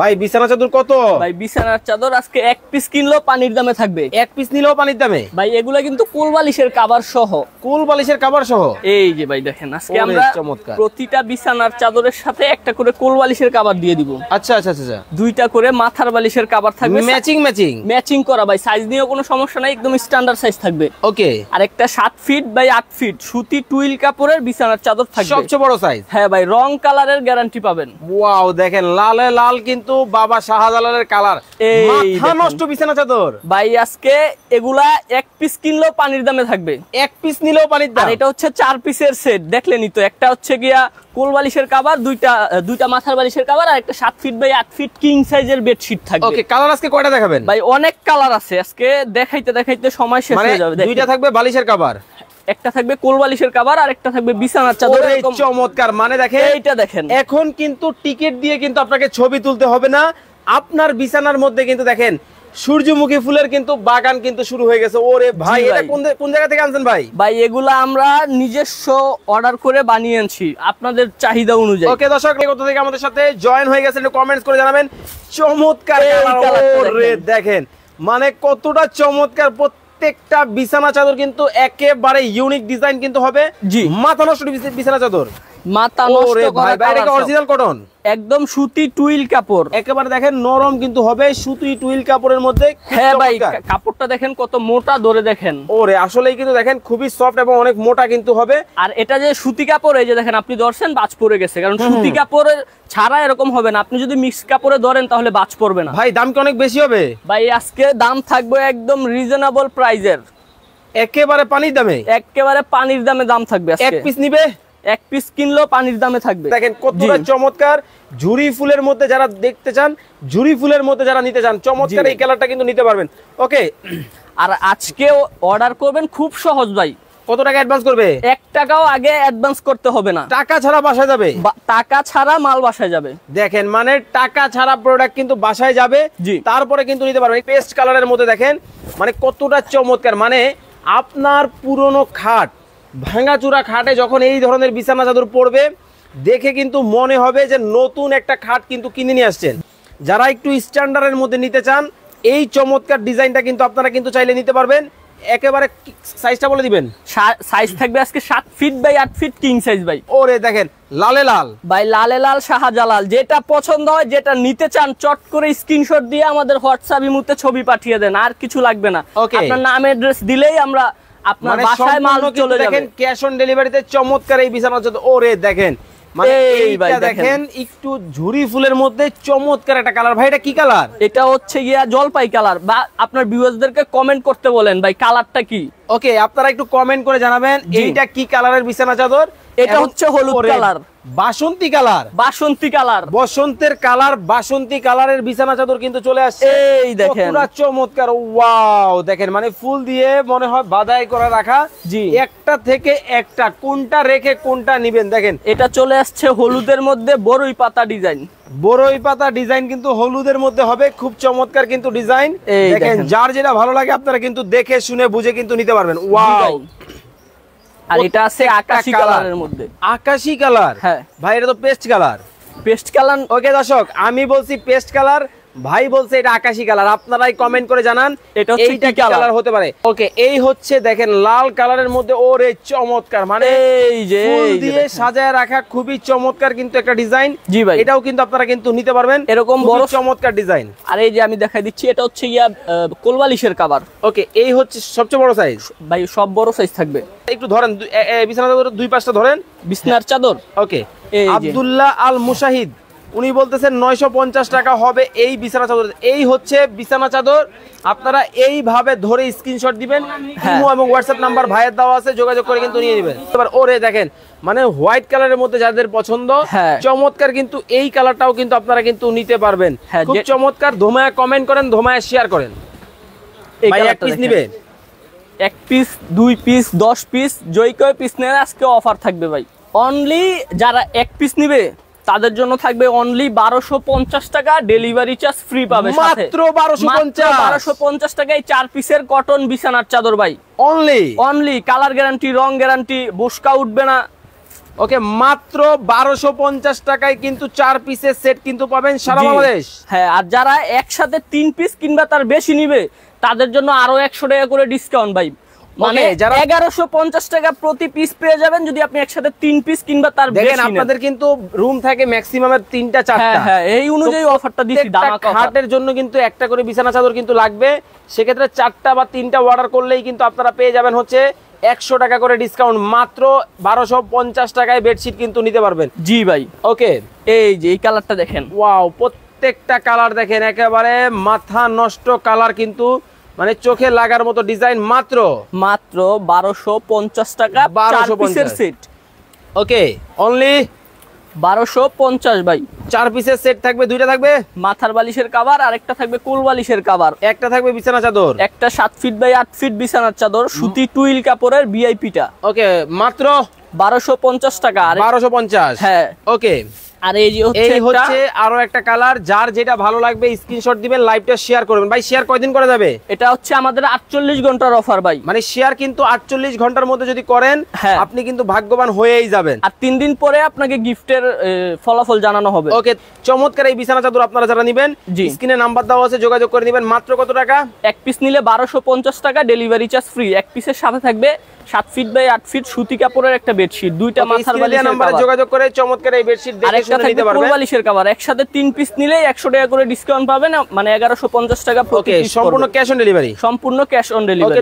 ভাই বিছানা চাদর কত? ভাই বিছানার চাদর আজকে এক পিস কিনলেও পানির দামে থাকবে। এক পিস নিলেও পানির দামে? ভাই এগুলা কিন্তু কোল বালিশের কভার সহ। কোল বালিশের কভার সহ? এই যে ভাই দেখেন আজকে আমরা প্রতিটা বিছানার চাদরের সাথে একটা করে কোল বালিশের কভার দিয়ে দিব। আচ্ছা আচ্ছা আচ্ছা, দুইটা করে মাথার বালিশের কভার থাকবে ম্যাচিং ম্যাচিং ম্যাচিং করা। ভাই সাইজ নিয়েও কোনো সমস্যা নাই, একদম স্ট্যান্ডার্ড সাইজ থাকবে। ওকে। আর একটা 7 ফিট বাই 8 ফিট সুতি টুইল কাপড়ের বিছানার চাদর থাকবে, সবচেয়ে বড় সাইজ। হ্যাঁ ভাই, রং কালারের গ্যারান্টি পাবেন। ওয়াও দেখেন লালে লাল কিন্তু বাবা শাহজালালের কালার, মাথা নষ্ট বিছানা চাদর। ভাই আজকে এগুলা এক পিস কিনলেও পানির দামে থাকবে, এক পিস নিলেও পানির দাম। আর এটা হচ্ছে 4 পিসের সেট, দেখলেনই তো। একটা হচ্ছে গিয়া কোল বালিশের কভার, দুইটা মাথার বালিশের কভার, আর একটা 7 ফিট বাই 8 ফিট কিং সাইজের বেডশিট থাকবে। ওকে, কালার আজকে কয়টা দেখাবেন? ভাই অনেক কালার আছে, আজকে দেখাইতে দেখাইতে সময় শেষ হয়ে যাবে। দুইটা থাকবে বালিশের কভার, একটা থাকবে কোল বালিশের কভার, আর একটা থাকবে বিছানার চাদর। এরকম চমৎকার। মানে দেখেন এইটা দেখেন, এখন কিন্তু টিকেট দিয়ে কিন্তু আপনাকে ছবি তুলতে হবে না, আপনার বিছানার মধ্যে কিন্তু দেখেন সূর্যমুখী ফুলের কিন্তু বাগান কিন্তু শুরু হয়ে গেছে। ওরে ভাই, এটা কোন জায়গা থেকে আনছেন ভাই? ভাই এগুলা আমরা নিজস্ব অর্ডার করে বানিয়ে আনছি আপনাদের চাহিদা অনুযায়ী। ওকে দর্শক, কোথা থেকে আমাদের সাথে জয়েন হয়ে গেছেন একটু কমেন্টস করে জানাবেন। চমৎকার ওরে দেখেন, মানে কতটা চমৎকার। প্রত্যেকটা বিছানা চাদর কিন্তু একেবারে ইউনিক ডিজাইন কিন্তু হবে। জি, মাথা নষ্ট বিছানা চাদর, মাথা নষ্ট করা। ভাই এটা অরিজিনাল কটন, একদম সুতি টুইল কাপড়, একেবারে দেখেন নরম কিন্তু হবে সুতি টুইল কাপড়ের মধ্যে। হ্যাঁ ভাই, কাপড়টা দেখেন কত মোটা, ধরে দেখেন। ওরে আসলেই কিন্তু দেখেন খুবই সফট এবং অনেক মোটা কিন্তু হবে। আর এটা যে সুতি কাপড়, এই যে দেখেন আপনি ধরছেন বাজ পড়ে গেছে, কারণ সুতি কাপড়ের ছাড়া এরকম হবে না। আপনি যদি মিক্স কাপড়ে ধরেন তাহলে বাজ পড়বে না। ভাই দাম কি অনেক বেশি হবে? ভাই আজকে দাম থাকবে একদম রিজনেবল প্রাইজের, একেবারে পানির দামে। একেবারে পানির দামে দাম থাকবে। এক পিস নিবে, এক পিস কিনলেও পানির দামে থাকবে। দেখেন কতটা চমৎকার। ঝুরি ফুলের মধ্যে যারা দেখতে চান, ঝুরি ফুলের মধ্যে যারা নিতে চান, চমৎকার এই কালারটা কিন্তু নিতে পারবেন। ওকে, আর আজকে অর্ডার করবেন খুব সহজ ভাই। কত টাকা অ্যাডভান্স করবে? 1 টাকাও আগে অ্যাডভান্স করতে হবে না। টাকা ছাড়া বাসায় যাবে? টাকা ছাড়া মাল বাসায় যাবে। দেখেন মানে টাকা ছাড়া প্রোডাক্ট কিন্তু বাসায় যাবে, তারপরে কিন্তু নিতে পারবেন। পেস্ট কালারের মধ্যে দেখেন মানে কতটা চমৎকার। মানে আপনার পুরনো খাট, ভাঙাচুরা খাটে যখন এই ধরনের বিছানা চাদর পড়বে, দেখে কিন্তু মনে হবে যে নতুন একটা খাট কিন্তু কিনে নিয়ে আসছেন। যারা একটু স্ট্যান্ডার্ডের মধ্যে নিতে চান, এই চমৎকার ডিজাইনটা কিন্তু আপনারা কিন্তু চাইলে নিতে পারবেন। একেবারে সাইজটা বলে দিবেন। সাইজ থাকবে আজকে 7 feet by 8 feet king size ভাই। ওরে দেখেন লালে লাল, ভাই লালে লাল শাহজালাল। যেটা পছন্দ হয়, যেটা নিতে চান, চট করে স্ক্রিনশট দিয়ে আমাদের হোয়াটসঅ্যাপ ইমোতে ছবি পাঠিয়ে দেন, আর কিছু লাগবে না। আপনার নাম অ্যাড্রেস দিলেই আমরা আপনার বাসায় মাল চলে যাবে। দেখেন ক্যাশ অন ডেলিভারিতে চমৎকার এই বিছানা চাদর। ওরে দেখেন মানে এইটা দেখেন একটু ঝুরি ফুলের মধ্যে চমৎকার একটা কালার। ভাই এটা কি কালার? এটা হচ্ছে গিয়া জলপাই কালার। বা আপনার ভিউয়ারদেরকে কমেন্ট করতে বলেন ভাই কালারটা কি। ওকে, আপনারা একটু কমেন্ট করে জানাবেন এইটা কি কালারের বিছানা চাদর। এটা হচ্ছে হলুদ কালার, বাসন্তী কালার, বাসন্তী কালার, বসন্তের কালার, বাসন্তী কালারের বিছানা চাদর কিন্তু চলে আসছে। এই দেখেন পুরো চমৎকার। ওয়াও দেখেন মানে ফুল দিয়ে মনে হয় বাধাই করা রাখা। জি, একটা থেকে একটা, কোনটা রেখে কোনটা নিবেন। দেখেন এটা চলে আসছে হলুদের মধ্যে বড়ই পাতা ডিজাইন। বড়ই পাতা ডিজাইন কিন্তু হলুদের মধ্যে হবে, খুব চমৎকার কিন্তু ডিজাইন। দেখেন যার যেটা ভালো লাগে আপনারা কিন্তু দেখে শুনে বুঝে কিন্তু নিতে পারবেন। ওয়াও। আর এটা আছে আকাশী কালারের মধ্যে। আকাশী কালার? হ্যাঁ ভাই, এটা তো paste colour. Paste colour. Okay দর্শক, আমি বলছি পেস্ট কালার, ভাই বলছে এটা আকাশী কালার। আপনারাই কমেন্ট করে জানান এটা কি কালার হতে পারে। ওকে, এই হচ্ছে দেখেন লাল কালারের মধ্যে। ওরে চমৎকার, মানে এই যে ফুল দিয়ে সাজায় রাখা খুবই চমৎকার কিন্তু একটা ডিজাইন। জি ভাই, এটাও কিন্তু আপনারা কিন্তু নিতে পারবেন, এরকম বড় চমৎকার ডিজাইন। আর এই যে আমি দেখাই দিচ্ছি, এটা হচ্ছে ইয়া কোলবালিশের কভার। ওকে, এই হচ্ছে সবচেয়ে বড় সাইজ ভাই, সব বড় সাইজ থাকবে। একটু ধরেন বিছানা চাদর দুই পাশটা ধরেন, বিছনার চাদর। ওকে, আব্দুল্লাহ আল মুশাহিদ উনি বলতেছেন 950 টাকা হবে এই বিছানা চাদর। এই হচ্ছে বিছানা চাদর, আপনারা এইভাবে ধরে স্ক্রিনশট দিবেন। ইমো এবং হোয়াটসঅ্যাপ নাম্বার ভাইয়ের দেওয়া আছে, যোগাযোগ করে কিন্তু নিয়ে নেবেন। এবার ওরে দেখেন মানে হোয়াইট কালারের মধ্যে যাদের পছন্দ, চমৎকার কিন্তু এই কালারটাও কিন্তু আপনারা কিন্তু নিতে পারবেন। খুব চমৎকার। ধোমায়া কমেন্ট করেন, ধোমায়া শেয়ার করেন। ভাই এক পিস নিবে? 1 পিস, 2 পিস, 10 পিস, জয় কয় পিস নেন আজকে অফার থাকবে ভাই। অনলি যারা 1 পিস নিবে তাদের জন্য থাকবে অনলি 1250 টাকা, ডেলিভারি চার্জ ফ্রি পাবে সাথে। মাত্র 1250 টাকায় 4 পিসের কটন বিছানার চাদর ভাই। অনলি কালার গ্যারান্টি, রং গ্যারান্টি, বুশকা উঠবে না। ওকে, মাত্র 1250 টাকায় কিন্তু 4 পিসের সেট কিন্তু পাবেন সারা জি। বাংলাদেশ। হ্যাঁ, আর যারা একসাথে 3 পিস কিংবা তার বেশি নিবে তাদের জন্য আরো 100 টাকা করে ডিসকাউন্ট ভাই, মানে যারা 1150 টাকা প্রতি পিস পেয়ে যাবেন যদি আপনি একসাথে 3 পিস কিংবা তার বেশি দেখেন নেন। আপনাদের কিন্তু রুম থাকে ম্যাক্সিমামের 3টা 4টা। হ্যাঁ হ্যাঁ, এই অনুযায়ী অফারটা দিছি, দামাকা অফার। খাটের জন্য কিন্তু একটা করে বিছানা চাদর কিন্তু লাগবে, সেক্ষেত্রে 4টা বা 3টা অর্ডার করলেই কিন্তু আপনারা পেয়ে যাবেন হচ্ছে 100 টাকা করে ডিসকাউন্ট, মাত্র 1250 টাকায় বেডশিট কিন্তু নিতে পারবেন। জি ভাই, ওকে, এই যে এই কালারটা দেখেন, ওয়াও, প্রত্যেকটা কালার দেখেন একেবারে মাথা নষ্ট কালার, কিন্তু মানে চোখে লাগার মতো ডিজাইন, মাত্র 1250 টাকা 4 পিসের 1250 সেট। ওকে, অনলি 1250 ভাই। 4 পিসের সেট থাকবে, 2টা থাকবে মাথার বালিশের কভার, আর একটা থাকবে কোল বালিশের কভার, একটা থাকবে বিছানা চাদর, একটা 7 ফিট বাই 8 ফিট বিছানার চাদর, সুতি টুইল কাপড়ের ভিআইপিটা। ওকে, মাত্র 1250 টাকা। আর 1250। হ্যাঁ, ওকে, আর এই যে এই হচ্ছে আরো একটা কালার, যার যেটা ভালো লাগবে স্ক্রিনশট দিবেন, লাইভটা শেয়ার করবেন। ভাই শেয়ার কয়দিন করা যাবে? এটা হচ্ছে আমাদের 48 ঘন্টার অফার ভাই, মানে শেয়ার কিন্তু 48 ঘন্টার মধ্যে যদি করেন হ্যাঁ, আপনি কিন্তু ভাগ্যবান হয়েই যাবেন। আর 3 দিন পরে আপনাকে গিফটের ফলাফল জানানো হবে। ওকে, চমৎকার এই বিছানা চাদর আপনারা যারা নেবেন, জি। স্ক্রিনে নাম্বার দেওয়া আছে, যোগাযোগ করে নেবেন। মাত্র কত টাকা? এক পিস নিলে 1250 টাকা, ডেলিভারি চার্জ ফ্রি। এক পিসের সাথে থাকবে 7 ফিট বাই 8 ফিট সুতি কাপড়ের একটা বেডশিট, দুইটা মাথার বালিশের নাম্বারে কভার, যোগাযোগ করে চমৎকার এই বেডশিট আর দেখে একটা শুনে নিতে থাকবে কোল পারবেন। বালিশের কভার। একসাথে 3 পিস নিলে 100 টাকা করে ডিসকাউন্ট পাবেন, মানে 1150 টাকা প্রতি ওকে, পিস। সম্পূর্ণ ক্যাশ অন ডেলিভারি। সম্পূর্ণ ক্যাশ অন ডেলিভারি। ওকে,